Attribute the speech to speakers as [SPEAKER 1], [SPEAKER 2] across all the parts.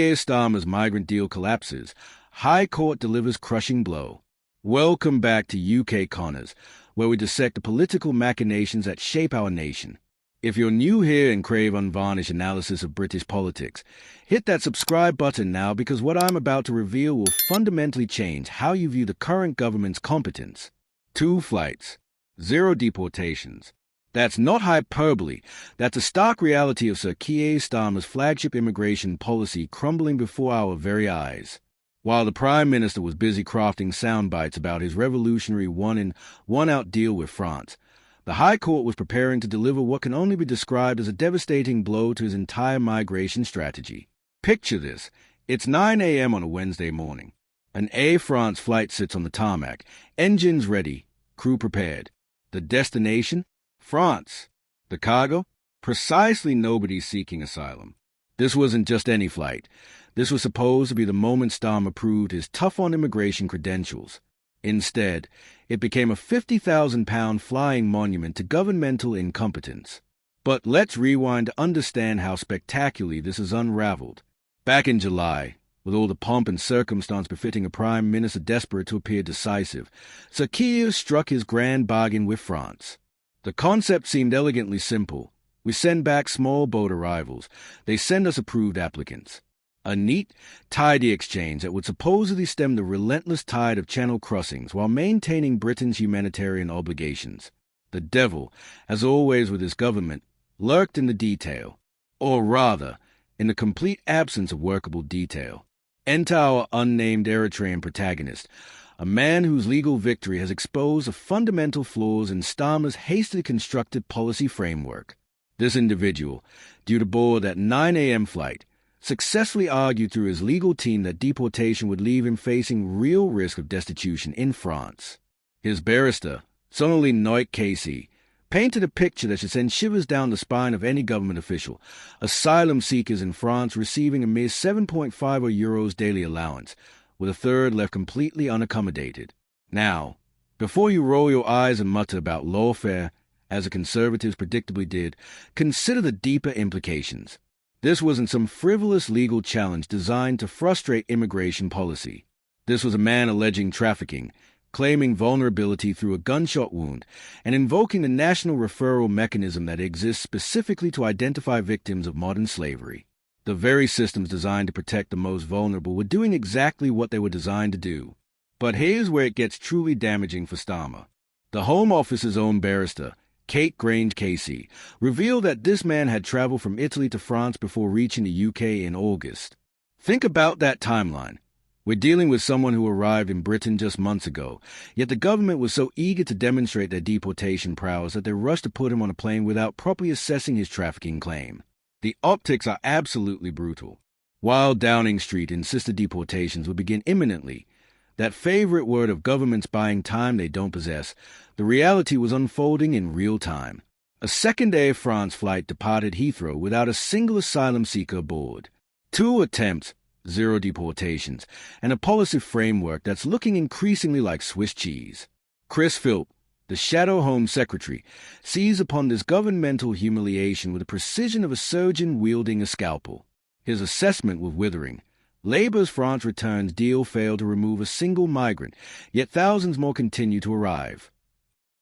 [SPEAKER 1] Keir Starmer's migrant deal collapses. High Court delivers crushing blow. Welcome back to UK Connors, where we dissect the political machinations that shape our nation. If you're new here and crave unvarnished analysis of British politics, hit that subscribe button now, because what I'm about to reveal will fundamentally change how you view the current government's competence. 2 flights, 0 deportations. That's not hyperbole. That's a stark reality of Sir Keir Starmer's flagship immigration policy crumbling before our very eyes. While the Prime Minister was busy crafting sound bites about his revolutionary one-in, one-out deal with France, the High Court was preparing to deliver what can only be described as a devastating blow to his entire migration strategy. Picture this. It's 9 a.m. on a Wednesday morning. An Air France flight sits on the tarmac, engines ready, crew prepared. The destination? France. The cargo? Precisely nobody seeking asylum. This wasn't just any flight. This was supposed to be the moment Starmer proved his tough-on immigration credentials. Instead, it became a £50,000 flying monument to governmental incompetence. But let's rewind to understand how spectacularly this is unraveled. Back in July, with all the pomp and circumstance befitting a Prime Minister desperate to appear decisive, Sir Keir struck his grand bargain with France. The concept seemed elegantly simple. We send back small boat arrivals. They send us approved applicants. A neat, tidy exchange that would supposedly stem the relentless tide of channel crossings while maintaining Britain's humanitarian obligations. The devil, as always with his government, lurked in the detail. Or rather, in the complete absence of workable detail. Enter our unnamed Eritrean protagonist, a man whose legal victory has exposed the fundamental flaws in Starmer's hastily constructed policy framework. This individual, due to board that 9 a.m. flight, successfully argued through his legal team that deportation would leave him facing real risk of destitution in France. His barrister, Sonali Noik Casey, painted a picture that should send shivers down the spine of any government official. Asylum seekers in France receiving a mere €7.50 daily allowance, with a third left completely unaccommodated. Now, before you roll your eyes and mutter about lawfare, as the Conservatives predictably did, consider the deeper implications. This wasn't some frivolous legal challenge designed to frustrate immigration policy. This was a man alleging trafficking, claiming vulnerability through a gunshot wound, and invoking the national referral mechanism that exists specifically to identify victims of modern slavery. The very systems designed to protect the most vulnerable were doing exactly what they were designed to do. But here's where it gets truly damaging for Starmer. The Home Office's own barrister, Kate Grange Casey, revealed that this man had traveled from Italy to France before reaching the UK in August. Think about that timeline. We're dealing with someone who arrived in Britain just months ago, yet the government was so eager to demonstrate their deportation prowess that they rushed to put him on a plane without properly assessing his trafficking claim. The optics are absolutely brutal. While Downing Street insisted deportations would begin imminently, that favorite word of governments buying time they don't possess, the reality was unfolding in real time. A second Air France flight departed Heathrow without a single asylum seeker aboard. 2 attempts, 0 deportations, and a policy framework that's looking increasingly like Swiss cheese. Chris Philp, the Shadow Home Secretary, seized upon this governmental humiliation with the precision of a surgeon wielding a scalpel. His assessment was withering. Labour's France Returns deal failed to remove a single migrant, yet thousands more continue to arrive.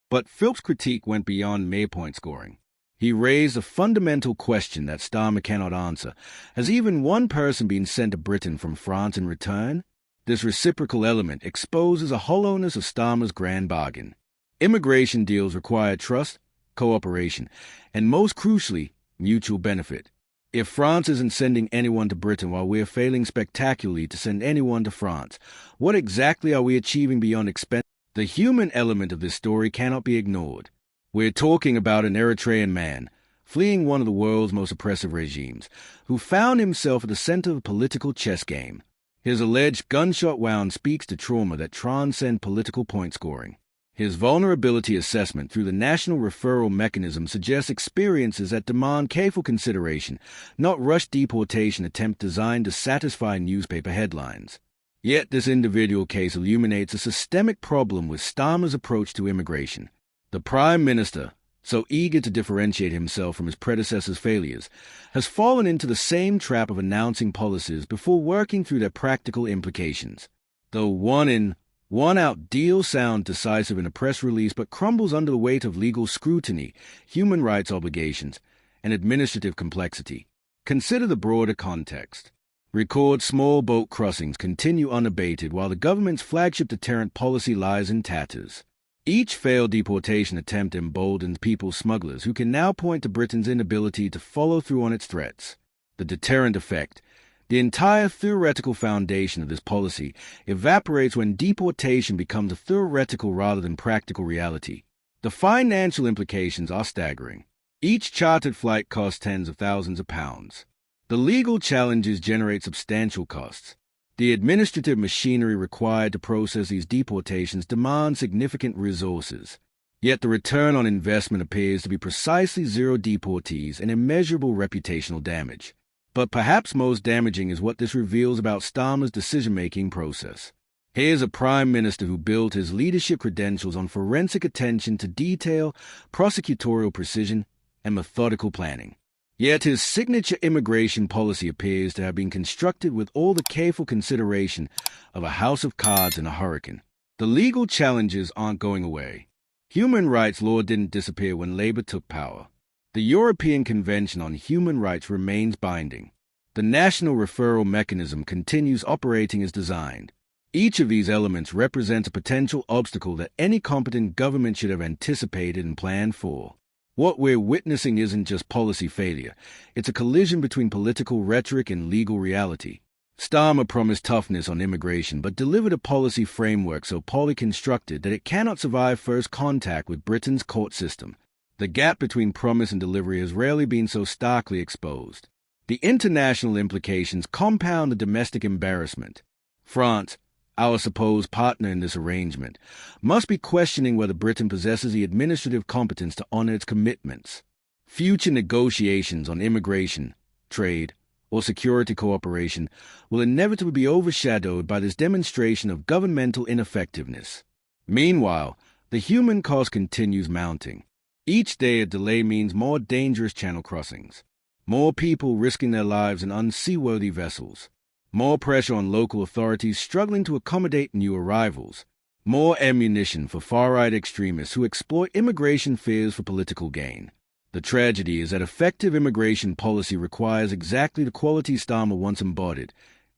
[SPEAKER 1] But Philp's critique went beyond Maypoint scoring. He raised a fundamental question that Starmer cannot answer. Has even one person been sent to Britain from France in return? This reciprocal element exposes a hollowness of Starmer's grand bargain. Immigration deals require trust, cooperation, and most crucially, mutual benefit. If France isn't sending anyone to Britain while we're failing spectacularly to send anyone to France, what exactly are we achieving beyond expense? The human element of this story cannot be ignored. We're talking about an Eritrean man, fleeing one of the world's most oppressive regimes, who found himself at the center of a political chess game. His alleged gunshot wound speaks to trauma that transcend political point scoring. His vulnerability assessment through the national referral mechanism suggests experiences that demand careful consideration, not rushed deportation attempts designed to satisfy newspaper headlines. Yet this individual case illuminates a systemic problem with Starmer's approach to immigration. The Prime Minister, so eager to differentiate himself from his predecessor's failures, has fallen into the same trap of announcing policies before working through their practical implications. Though one-in, one-out deals sound decisive in a press release but crumbles under the weight of legal scrutiny, human rights obligations, and administrative complexity. Consider the broader context. Record small boat crossings continue unabated while the government's flagship deterrent policy lies in tatters. Each failed deportation attempt emboldens people smugglers who can now point to Britain's inability to follow through on its threats. The deterrent effect, the entire theoretical foundation of this policy, evaporates when deportation becomes a theoretical rather than practical reality. The financial implications are staggering. Each chartered flight costs tens of thousands of pounds. The legal challenges generate substantial costs. The administrative machinery required to process these deportations demands significant resources. Yet the return on investment appears to be precisely zero deportees and immeasurable reputational damage. But perhaps most damaging is what this reveals about Starmer's decision-making process. Here's a prime minister who built his leadership credentials on forensic attention to detail, prosecutorial precision, and methodical planning. Yet his signature immigration policy appears to have been constructed with all the careful consideration of a house of cards in a hurricane. The legal challenges aren't going away. Human rights law didn't disappear when Labour took power. The European Convention on Human Rights remains binding. The national referral mechanism continues operating as designed. Each of these elements represents a potential obstacle that any competent government should have anticipated and planned for. What we're witnessing isn't just policy failure. It's a collision between political rhetoric and legal reality. Starmer promised toughness on immigration but delivered a policy framework so poorly constructed that it cannot survive first contact with Britain's court system. The gap between promise and delivery has rarely been so starkly exposed. The international implications compound the domestic embarrassment. France, our supposed partner in this arrangement, must be questioning whether Britain possesses the administrative competence to honor its commitments. Future negotiations on immigration, trade, or security cooperation will inevitably be overshadowed by this demonstration of governmental ineffectiveness. Meanwhile, the human cost continues mounting. Each day a delay means more dangerous channel crossings, more people risking their lives in unseaworthy vessels, more pressure on local authorities struggling to accommodate new arrivals, more ammunition for far-right extremists who exploit immigration fears for political gain. The tragedy is that effective immigration policy requires exactly the qualities Starmer once embodied: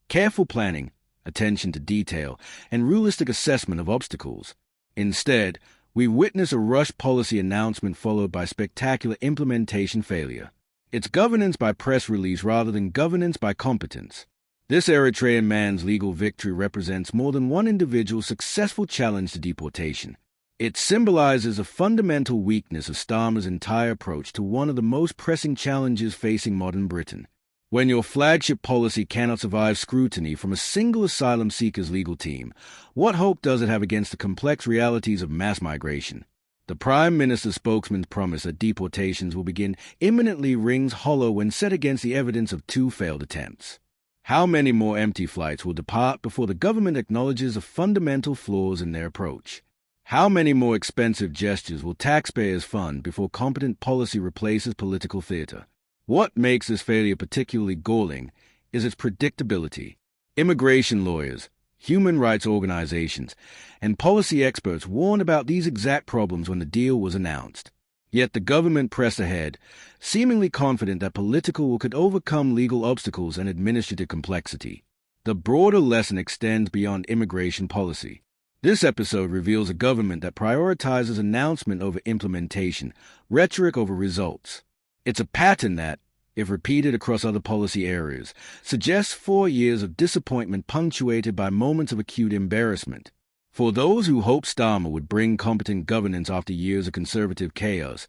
[SPEAKER 1] careful planning, attention to detail, and realistic assessment of obstacles. Instead, we witness a rushed policy announcement followed by spectacular implementation failure. It's governance by press release rather than governance by competence. This Eritrean man's legal victory represents more than one individual's successful challenge to deportation. It symbolizes a fundamental weakness of Starmer's entire approach to one of the most pressing challenges facing modern Britain. When your flagship policy cannot survive scrutiny from a single asylum seeker's legal team, what hope does it have against the complex realities of mass migration? The Prime Minister's spokesman's promise that deportations will begin imminently rings hollow when set against the evidence of 2 failed attempts. How many more empty flights will depart before the government acknowledges the fundamental flaws in their approach? How many more expensive gestures will taxpayers fund before competent policy replaces political theater? What makes this failure particularly galling is its predictability. Immigration lawyers, human rights organizations, and policy experts warned about these exact problems when the deal was announced. Yet the government pressed ahead, seemingly confident that political will could overcome legal obstacles and administrative complexity. The broader lesson extends beyond immigration policy. This episode reveals a government that prioritizes announcement over implementation, rhetoric over results. It's a pattern that, if repeated across other policy areas, suggests 4 years of disappointment punctuated by moments of acute embarrassment. For those who hoped Starmer would bring competent governance after years of conservative chaos,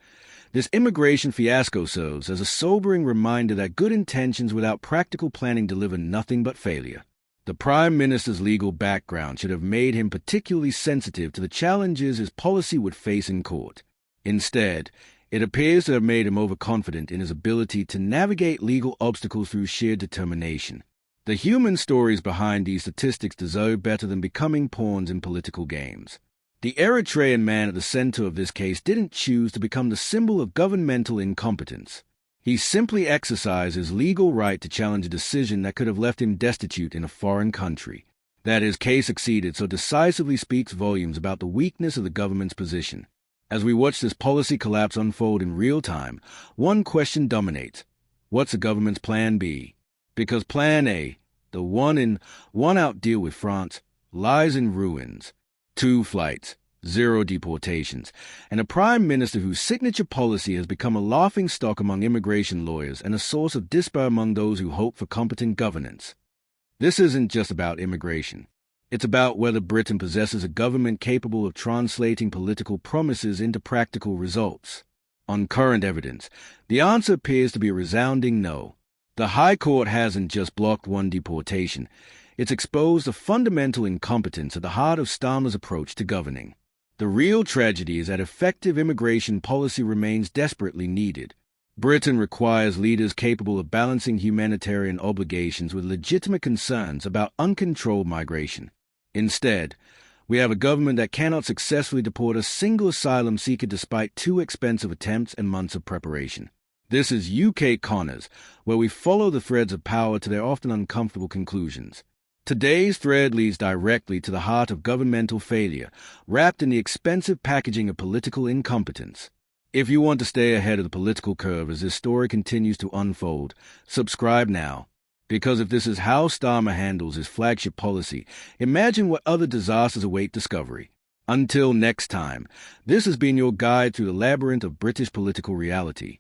[SPEAKER 1] this immigration fiasco serves as a sobering reminder that good intentions without practical planning deliver nothing but failure. The Prime Minister's legal background should have made him particularly sensitive to the challenges his policy would face in court. Instead, it appears to have made him overconfident in his ability to navigate legal obstacles through sheer determination. The human stories behind these statistics deserve better than becoming pawns in political games. The Eritrean man at the center of this case didn't choose to become the symbol of governmental incompetence. He simply exercised his legal right to challenge a decision that could have left him destitute in a foreign country. That his case succeeded so decisively speaks volumes about the weakness of the government's position. As we watch this policy collapse unfold in real time, one question dominates. What's the government's plan B? Because plan A, the one-in, one-out deal with France, lies in ruins. 2 flights, 0 deportations, and a prime minister whose signature policy has become a laughingstock among immigration lawyers and a source of despair among those who hope for competent governance. This isn't just about immigration. It's about whether Britain possesses a government capable of translating political promises into practical results. On current evidence, the answer appears to be a resounding no. The High Court hasn't just blocked one deportation. It's exposed a fundamental incompetence at the heart of Starmer's approach to governing. The real tragedy is that effective immigration policy remains desperately needed. Britain requires leaders capable of balancing humanitarian obligations with legitimate concerns about uncontrolled migration. Instead, we have a government that cannot successfully deport a single asylum seeker despite 2 expensive attempts and months of preparation. This is UK Connors, where we follow the threads of power to their often uncomfortable conclusions. Today's thread leads directly to the heart of governmental failure, wrapped in the expensive packaging of political incompetence. If you want to stay ahead of the political curve as this story continues to unfold, subscribe now. Because if this is how Starmer handles his flagship policy, imagine what other disasters await discovery. Until next time, this has been your guide through the labyrinth of British political reality.